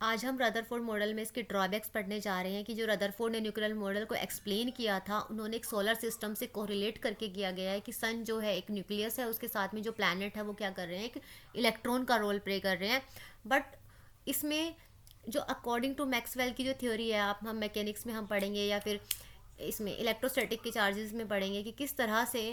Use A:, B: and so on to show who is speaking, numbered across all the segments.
A: आज हम Rutherford model में इसके ड्रॉबैक्स पढ़ने जा रहे हैं कि जो रदरफोर्ड ने न्यूक्लियर मॉडल को एक्सप्लेन किया था, उन्होंने एक सोलर सिस्टम से कोरिलेट करके किया गया है कि सन जो है एक न्यूक्लियस है, उसके साथ में जो प्लैनेट है वो क्या कर रहे हैं, एक इलेक्ट्रॉन का रोल प्ले कर रहे हैं। बट इसमें जो अकॉर्डिंग टू मैक्सवेल की जो थ्योरी है, आप हम मैकेनिक्स में हम पढ़ेंगे या फिर इसमें इलेक्ट्रोस्टैटिक के चार्जेस में पढ़ेंगे कि किस तरह से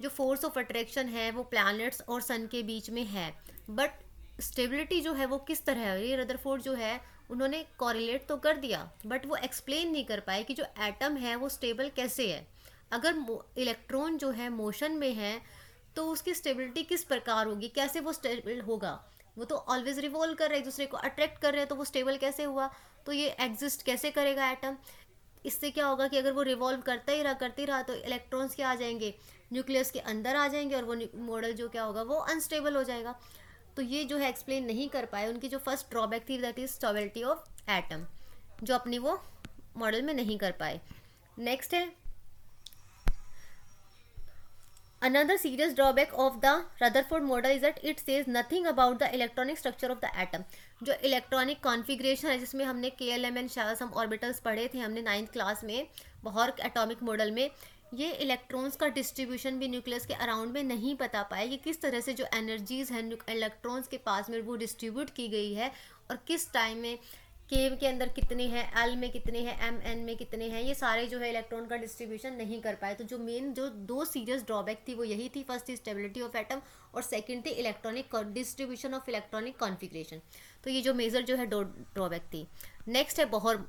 A: जो फोर्स ऑफ अट्रैक्शन है वो प्लैनेट्स और सन के बीच में है। बट स्टेबिलिटी जो है वो किस तरह है, ये रदरफोर्ड जो है उन्होंने कॉरिलेट तो कर दिया, बट वो एक्सप्लेन नहीं कर पाए कि जो एटम है वो स्टेबल कैसे है। अगर इलेक्ट्रॉन जो है मोशन में है तो उसकी स्टेबिलिटी किस प्रकार होगी, कैसे वो स्टेबल होगा। वो तो ऑलवेज रिवॉल्व कर रहे हैं, एक दूसरे को अट्रैक्ट कर रहे हैं, तो वो स्टेबल कैसे हुआ। तो ये एग्जिस्ट कैसे करेगा एटम। इससे क्या होगा कि अगर वो रिवॉल्व करते ही रहा तो इलेक्ट्रॉन्स क्या आ जाएंगे, न्यूक्लियस के अंदर आ जाएंगे, और वो मॉडल जो क्या होगा वो अनस्टेबल हो जाएगा। तो ये जो है एक्सप्लेन नहीं कर पाए। उनकी जो फर्स्ट ड्रॉबैक थी that is stability of atom, जो अपनी वो मॉडल में नहीं कर पाए। नेक्स्ट है another serious drawback of the Rutherford model is that it says nothing about the electronic structure of the atom। जो इलेक्ट्रॉनिक कॉन्फ़िगरेशन है, जिसमें हमने KLMN शायद हम ऑर्बिटल्स पढ़े थे हमने 9th क्लास में बोहर एटॉमिक मॉडल में, ये इलेक्ट्रॉन्स का डिस्ट्रीब्यूशन भी न्यूक्लियस के अराउंड में नहीं बता पाए कि किस तरह से जो एनर्जीज हैं इलेक्ट्रॉन्स के पास में वो डिस्ट्रीब्यूट की गई है, और किस टाइम में केव के अंदर कितने हैं, एल में कितने हैं, एम एन में कितने हैं, ये सारे जो है इलेक्ट्रॉन का डिस्ट्रीब्यूशन नहीं कर पाए। तो जो मेन जो दो सीरियस ड्रॉबैक थी वो यही थी, फर्स्ट थी स्टेबिलिटी ऑफ एटम और सेकंड थी electronic distribution of electronic configuration. तो ये जो मेजर जो है दो ड्रॉबैक थी। नेक्स्ट है बोहर।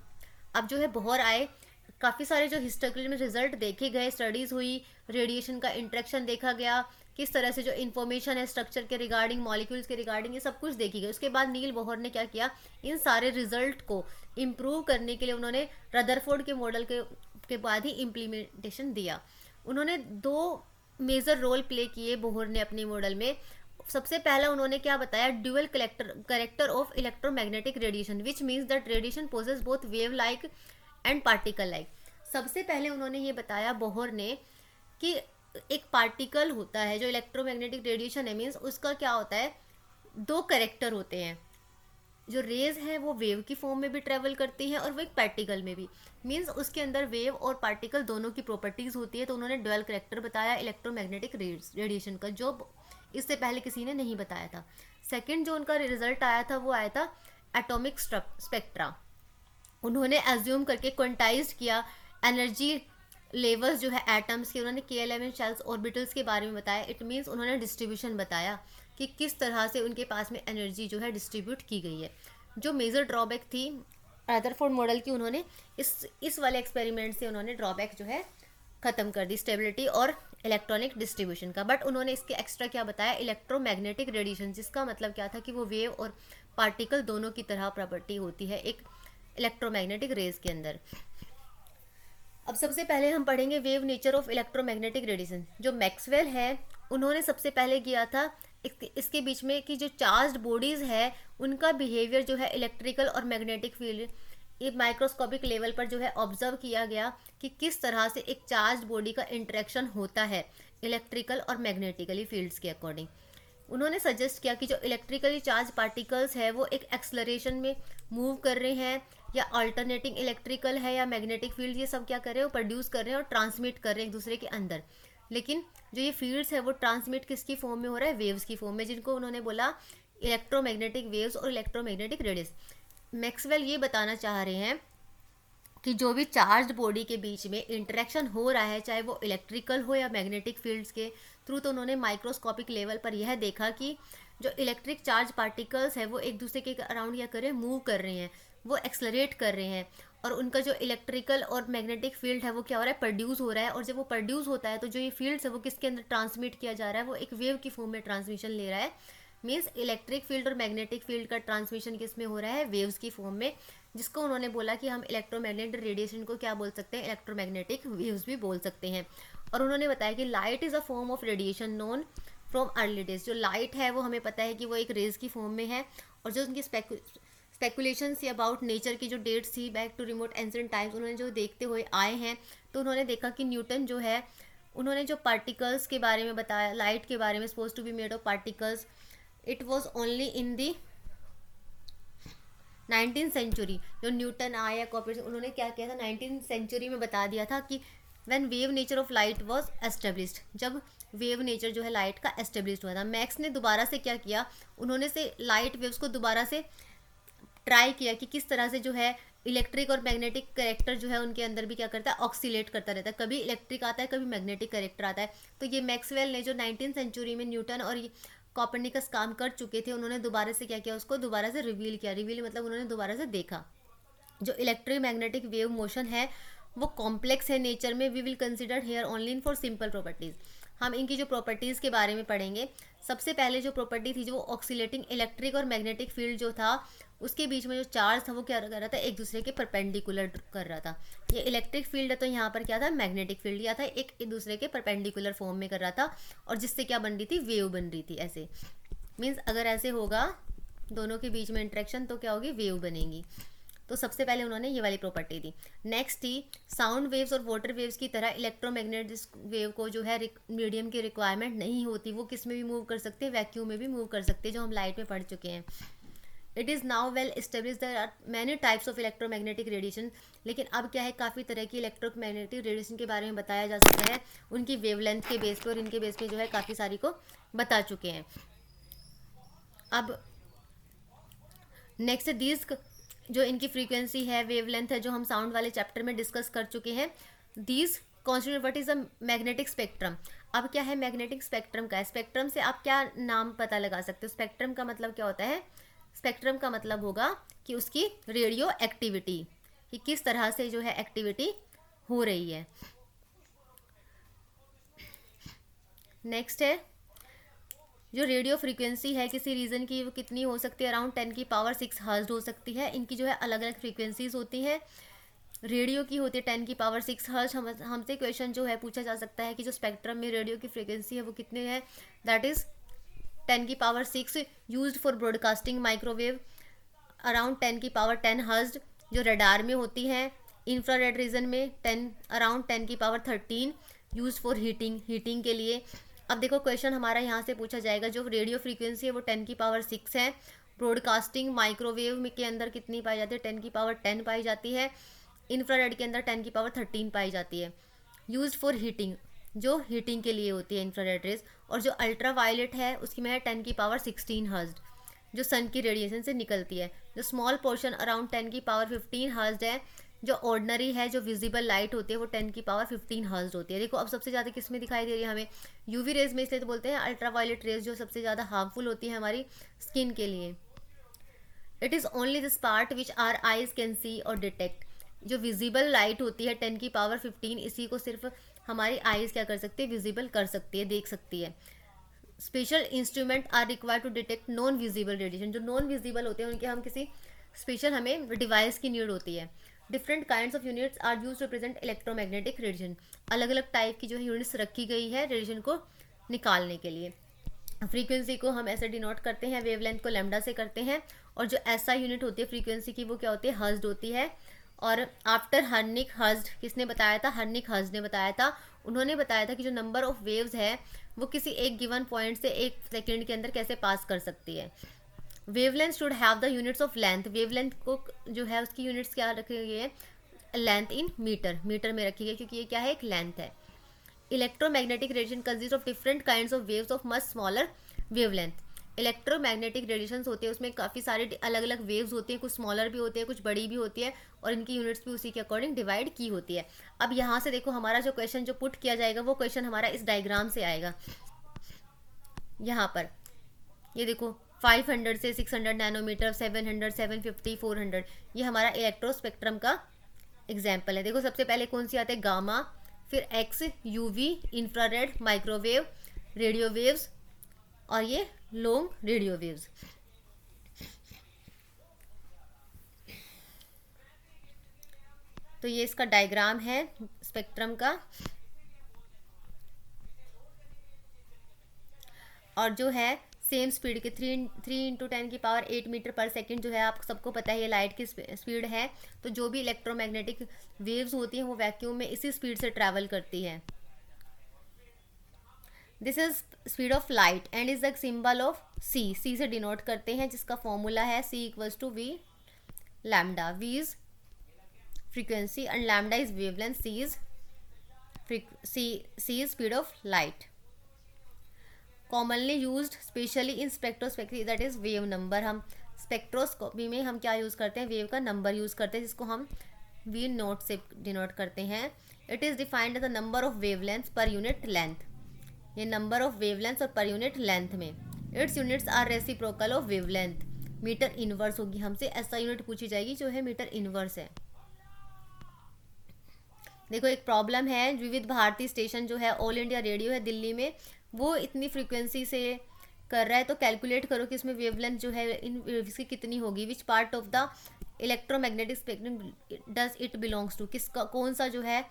A: अब जो है बोहर आए, काफ़ी सारे जो हिस्टोग्राफी में रिजल्ट देखे गए, स्टडीज़ हुई, रेडिएशन का इंट्रैक्शन देखा गया, किस तरह से जो इन्फॉर्मेशन है स्ट्रक्चर के रिगार्डिंग, मॉलिक्यूल्स के रिगार्डिंग, ये सब कुछ देखी गई। उसके बाद नील बोहर ने क्या किया, इन सारे रिजल्ट को इम्प्रूव करने के लिए उन्होंने रदरफोर्ड के मॉडल के बाद ही इम्प्लीमेंटेशन दिया। उन्होंने दो मेजर रोल प्ले किए बोहर ने अपने मॉडल में। सबसे पहला उन्होंने क्या बताया, dual character of electromagnetic radiation, which means that radiation possesses both wave like and particle like. सबसे पहले उन्होंने ये बताया बोहर ने कि एक पार्टिकल होता है जो इलेक्ट्रोमैग्नेटिक रेडिएशन है, मीन्स उसका क्या होता है, दो करेक्टर होते हैं। जो रेज है वो वेव की फॉर्म में भी ट्रेवल करती है और वो एक पार्टिकल में भी, मीन्स उसके अंदर वेव और पार्टिकल दोनों की प्रॉपर्टीज होती है। तो उन्होंने डुअल करेक्टर बताया इलेक्ट्रोमैग्नेटिक रेडिएशन का, जो इससे पहले किसी ने नहीं बताया था। सेकेंड जो उनका रिजल्ट आया था वो आया था एटॉमिक स्पेक्ट्रा। उन्होंने एज्यूम करके क्वांटाइज किया एनर्जी लेवल्स जो है एटम्स के, उन्होंने KLMN शेल्स ऑर्बिटल्स के बारे में बताया। इट मीन्स उन्होंने डिस्ट्रीब्यूशन बताया कि किस तरह से उनके पास में एनर्जी जो है डिस्ट्रीब्यूट की गई है। जो मेजर ड्रॉबैक थी रदरफोर्ड मॉडल की, उन्होंने इस वाले एक्सपेरिमेंट से उन्होंने ड्रॉबैक जो है ख़त्म कर दी, स्टेबिलिटी और इलेक्ट्रॉनिक डिस्ट्रीब्यूशन का। बट उन्होंने इसके एक्स्ट्रा क्या बताया, इलेक्ट्रोमैग्नेटिक रेडिएशन, जिसका मतलब क्या था कि वो वेव और पार्टिकल दोनों की तरह प्रॉपर्टी होती है एक इलेक्ट्रोमैग्नेटिक रेज के अंदर। अब सबसे पहले हम पढ़ेंगे wave nature of electromagnetic radiation. जो मैक्सवेल है उन्होंने सबसे पहले किया था इसके बीच में कि जो चार्ज्ड बॉडीज़ है उनका बिहेवियर जो है इलेक्ट्रिकल और मैग्नेटिक फील्ड, ये माइक्रोस्कोपिक लेवल पर जो है ऑब्जर्व किया गया कि किस तरह से एक चार्ज बॉडी का इंटरेक्शन होता है इलेक्ट्रिकल और मैग्नेटिकली फील्ड्स के अकॉर्डिंग। उन्होंने सजेस्ट किया कि जो इलेक्ट्रिकली चार्ज पार्टिकल्स है वो एक एक्सलरेशन में मूव कर रहे हैं, या अल्टरनेटिंग इलेक्ट्रिकल है या मैग्नेटिक फील्ड, ये सब क्या कर रहे हैं, वो प्रोड्यूस कर रहे हैं और ट्रांसमिट कर रहे हैं एक दूसरे के अंदर। लेकिन जो ये फील्ड्स है वो ट्रांसमिट किसकी फॉर्म में हो रहा है, वेव्स की फॉर्म में, जिनको उन्होंने बोला इलेक्ट्रोमैग्नेटिक वेव्स और इलेक्ट्रोमैग्नेटिक रेडियस। मैक्सवेल ये बताना चाह रहे हैं कि जो भी चार्ज बॉडी के बीच में इंटरेक्शन हो रहा है, चाहे वो इलेक्ट्रिकल हो या मैग्नेटिक फील्ड्स के थ्रू, तो उन्होंने माइक्रोस्कोपिक लेवल पर यह देखा कि जो इलेक्ट्रिक चार्ज पार्टिकल्स है वो एक दूसरे के अराउंड क्या कर रहे हैं, मूव कर रहे हैं, वो एक्सलरेट कर रहे हैं, और उनका जो इलेक्ट्रिकल और मैग्नेटिक फील्ड है वो क्या हो रहा है, प्रोड्यूस हो रहा है। और जब वो प्रोड्यूस होता है तो जो ये फील्ड्स है वो किसके अंदर ट्रांसमिट किया जा रहा है, वो एक वेव की फॉर्म में ट्रांसमिशन ले रहा है। मीन्स इलेक्ट्रिक फील्ड और मैग्नेटिक फील्ड का ट्रांसमिशन किस में हो रहा है, वेव्स की फॉर्म में, जिसको उन्होंने बोला कि हम इलेक्ट्रोमैग्नेटिक रेडिएशन को क्या बोल सकते हैं, इलेक्ट्रोमैग्नेटिक वेव्स भी बोल सकते हैं। और उन्होंने बताया कि light is a form of radiation known from early days. जो लाइट है वो हमें पता है कि वो एक रेज की फॉर्म में है, और जो उनकी स्पेकुलेशन थी अबाउट नेचर की जो डेट्स थी back to remote ancient times, उन्होंने जो देखते हुए आए हैं, तो उन्होंने देखा कि न्यूटन जो है उन्होंने जो पार्टिकल्स के बारे में बताया, लाइट के बारे में, suppose to be made of particles, it was only in the 19 century जो न्यूटन आया कॉपरेट, उन्होंने क्या किया था 19 सेंचुरी में बता दिया था कि when wave nature of light was established, जब वेव नेचर जो है लाइट का एस्टेब्लिश हुआ था। मैक्स ने दोबारा से क्या किया, उन्होंने से लाइट वेव्स को दोबारा से ट्राई किया कि किस तरह से जो है इलेक्ट्रिक और मैग्नेटिक करेक्टर जो है उनके अंदर भी क्या करता है, ऑक्सीलेट करता रहता है, कभी इलेक्ट्रिक आता है कभी मैग्नेटिक करेक्टर आता है। तो ये मैक्सवेल ने जो 19 सेंचुरी में न्यूटन और कॉपरनिकस काम कर चुके थे, उन्होंने दोबारा से क्या किया, उसको दोबारा से रिवील किया। रिवील मतलब उन्होंने दोबारा से देखा जो इलेक्ट्रिक मैग्नेटिक वेव मोशन है वो कॉम्प्लेक्स है नेचर में। We will consider here only in for simple properties. हम इनकी जो प्रॉपर्टीज़ के बारे में पढ़ेंगे। सबसे पहले जो प्रॉपर्टी थी, जो ऑक्सीलेटिंग इलेक्ट्रिक और मैग्नेटिक फील्ड जो था उसके बीच में जो चार्ज था वो क्या कर रहा था, एक दूसरे के परपेंडिकुलर कर रहा था। ये इलेक्ट्रिक फील्ड है तो यहाँ पर क्या था, मैग्नेटिक फील्ड क्या था, एक दूसरे के परपेंडिकुलर फॉर्म में कर रहा था और जिससे क्या बन रही थी, वेव बन रही थी। ऐसे मीन्स अगर ऐसे होगा दोनों के बीच में इंटरेक्शन तो क्या होगी, वेव बनेगी। तो सबसे पहले उन्होंने ये वाली प्रॉपर्टी दी। नेक्स्ट थी साउंड वेव्स और वाटर वेव्स की तरह इलेक्ट्रोमैग्नेटिक वेव को जो है मीडियम की रिक्वायरमेंट नहीं होती, वो किस में भी मूव कर सकते हैं, वैक्यूम में भी मूव कर सकते हैं, जो हम लाइट में पढ़ चुके हैं। It is now well establish there are many types of electromagnetic radiation. लेकिन अब क्या है, काफ़ी तरह की इलेक्ट्रोमैग्नेटिक रेडिएशन के बारे में बताया जा सकता है उनकी वेवलेंथ के बेस पे, और इनके बेस पे जो है काफ़ी सारी को बता चुके हैं। अब नेक्स्ट दीज जो इनकी फ्रीक्वेंसी है, वेवलेंथ है, जो हम साउंड वाले चैप्टर में डिस्कस कर चुके हैं। These constitute what is a magnetic spectrum. अब क्या है मैग्नेटिक स्पेक्ट्रम का है, स्पेक्ट्रम से आप क्या नाम पता लगा सकते हो। स्पेक्ट्रम का मतलब क्या होता है, स्पेक्ट्रम का मतलब होगा कि उसकी रेडियो एक्टिविटी, कि किस तरह से जो है एक्टिविटी हो रही है। नेक्स्ट है जो रेडियो फ्रीक्वेंसी है किसी रीजन की, वो कितनी हो सकती है, अराउंड 10⁶ हर्ट्ज हो सकती है। इनकी जो है अलग अलग फ्रीक्वेंसीज होती हैं। रेडियो की होती है 10⁻⁶ हर्ट्ज। हमसे क्वेश्चन जो है पूछा जा सकता है कि जो स्पेक्ट्रम में रेडियो की फ्रीक्वेंसी है वो कितनी है, that is 10⁻⁶ used for broadcasting microwave, around 10⁻⁻ hertz जो रडार में होती है। इंफ्रारेड रीजन में अराउंड 10⁻13 यूज फॉर हीटिंग के लिए। अब देखो क्वेश्चन हमारा यहाँ से पूछा जाएगा, जो रेडियो फ्रीक्वेंसी है वो 10⁻⁶ है। ब्रॉडकास्टिंग माइक्रोवेव में के अंदर कितनी पाई जाती है, 10⁻10 पाई जाती है। इंफ्रारेड के अंदर 10⁻13 पाई जाती है। यूज फॉर हीटिंग, जो हीटिंग के लिए होती है इंफ्रारेड रेज। और जो अल्ट्रा वायलेट है उसकी में है 10⁻16 हर्ट्ज, जो सन की रेडिएशन से निकलती है। जो स्मॉल पोर्शन अराउंड 10⁻15 हर्ट्ज है। जो ऑर्डिनरी है, जो विजिबल लाइट होती है वो 10⁻15 हर्ट्ज होती है। देखो अब सबसे ज़्यादा किस में दिखाई दे रही है हमें, यूवी रेज में, इसलिए तो बोलते हैं अल्ट्रा वायलेट रेज जो सबसे ज़्यादा हार्मफुल होती है हमारी स्किन के लिए। It is only this part which are eyes can see और डिटेक्ट। जो विजिबल लाइट होती है 10⁻15, इसी को सिर्फ हमारी आईज क्या कर सकती है, विजिबल कर सकती है, देख सकती है। Special instrument are required to detect non visible radiation. जो नॉन विजिबल होते हैं उनके हम किसी स्पेशल हमें डिवाइस की नीड होती है। Different kinds of units are use to present electromagnetic radiation. अलग अलग टाइप की जो है यूनिट्स रखी गई है रेडिएशन को निकालने के लिए। फ्रीक्वेंसी को हम ऐसे डिनोट करते हैं, वेवलेंथ को लैम्डा से करते हैं। और जो ऐसा यूनिट होती है फ्रीक्वेंसी की वो क्या होती है, हर्ट्ज होती है। और आफ्टर हर्निक हर्ट्ज, किसने बताया था, हर्निक हर्ट्ज ने बताया था। उन्होंने बताया था कि जो नंबर ऑफ वेव्स है वो किसी एक गिवन पॉइंट से एक सेकेंड के अंदर कैसे पास कर सकती है। Wavelength should have the units of length. Wavelength को जो है उसकी यूनिट्स क्या रखी गई है, लेंथ इन मीटर, मीटर में रखी गई, क्योंकि ये क्या है, एक लेंथ है। Electromagnetic radiation consist of different kinds of waves of much smaller wavelength. Electromagnetic radiation होते हैं उसमें काफ़ी सारे अलग अलग वेव्स होती हैं, कुछ स्मॉलर भी होती है, कुछ बड़ी भी होती है, और इनकी यूनिट्स भी उसी के अकॉर्डिंग डिवाइड की होती है। अब यहाँ से देखो हमारा जो क्वेश्चन जो पुट किया जाएगा वो क्वेश्चन हमारा इस डायग्राम से आएगा। यहाँ पर ये देखो 500 से 600 नैनोमीटर, 700, 750, 400, ये हमारा इलेक्ट्रोस्पेक्ट्रम का एग्जाम्पल है। देखो सबसे पहले कौन सी आते हैं, गामा, फिर x, UV, infrared, microwave, radio waves, और ये लॉन्ग रेडियो वेव्स। तो ये इसका डायग्राम है स्पेक्ट्रम का। और जो है सेम स्पीड के 3 × 10⁸ मीटर पर सेकेंड जो है, आप सबको पता है ये लाइट की स्पीड है। तो जो भी इलेक्ट्रोमैग्नेटिक वेव्स होती हैं वो वैक्यूम में इसी स्पीड से ट्रैवल करती है। This is speed of light and is the symbol of c. C से डिनोट करते हैं, जिसका फॉर्मूला है C = V lambda, v is frequency and lambda is wavelength, c is speed of light. Commonly used specially in spectroscopy that is wave number. हम spectroscopy में हम क्या use करते हैं, वेव का नंबर यूज़ करते हैं जिसको हम वी नोट से डिनोट करते हैं. It is defined the number of wavelength per unit length. ये नंबर ऑफ वेवलेंथ और पर यूनिट लेंथ में. Its units are reciprocal of wavelength. Metre inverse होगी, हमसे ऐसा यूनिट पूछी जाएगी जो है मीटर इनवर्स है. देखो एक प्रॉब्लम है, विविध भारती स्टेशन जो है ऑल इंडिया रेडियो है दिल्ली में, वो इतनी फ्रीक्वेंसी से कर रहा है, तो कैलकुलेट करो कि इसमें वेवलेंथ जो है इन वेव्स की कितनी होगी. Which part of the electromagnetic spectrum does it belongs to, किसका कौन सा जो है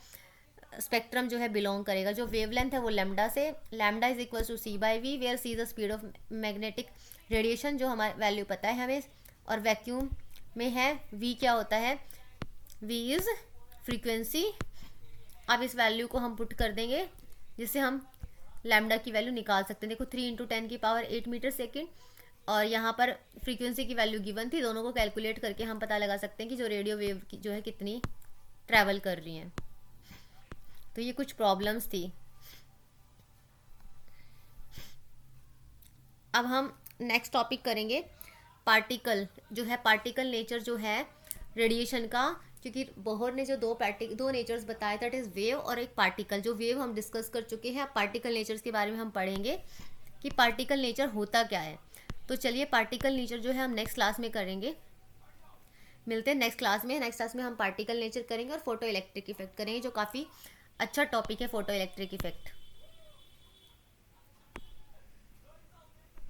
A: स्पेक्ट्रम जो है बिलोंग करेगा. जो वेवलेंथ है वो लैम्डा से, lambda is equal to c by v, where c is the speed of magnetic radiation जो हमारे वैल्यू पता है हमें, और वैक्यूम में है वी क्या होता है, वी इज़ फ्रीक्वेंसी. अब इस वैल्यू को हम पुट कर देंगे जिससे हम लैम्डा की वैल्यू निकाल सकते हैं. देखो 3 × 10⁸ मीटर सेकेंड, और यहाँ पर फ्रीक्वेंसी की वैल्यू गिवन थी. दोनों को कैलकुलेट करके हम पता लगा सकते हैं कि जो रेडियो वेव की जो है कितनी ट्रैवल कर रही हैं. तो ये कुछ प्रॉब्लम्स थी. अब हम नेक्स्ट टॉपिक करेंगे पार्टिकल, जो है पार्टिकल नेचर जो है रेडिएशन का, क्योंकि बोहर ने जो दो नेचर्स बताए दैट इज़ वेव और एक पार्टिकल. जो वेव हम डिस्कस कर चुके हैं, अब पार्टिकल नेचर्स के बारे में हम पढ़ेंगे कि पार्टिकल नेचर होता क्या है. तो चलिए पार्टिकल नेचर जो है हम नेक्स्ट क्लास में करेंगे. मिलते हैं नेक्स्ट क्लास में. नेक्स्ट क्लास में हम पार्टिकल नेचर करेंगे और फोटो इलेक्ट्रिक इफेक्ट करेंगे, जो काफ़ी अच्छा टॉपिक है फोटो इलेक्ट्रिक इफेक्ट.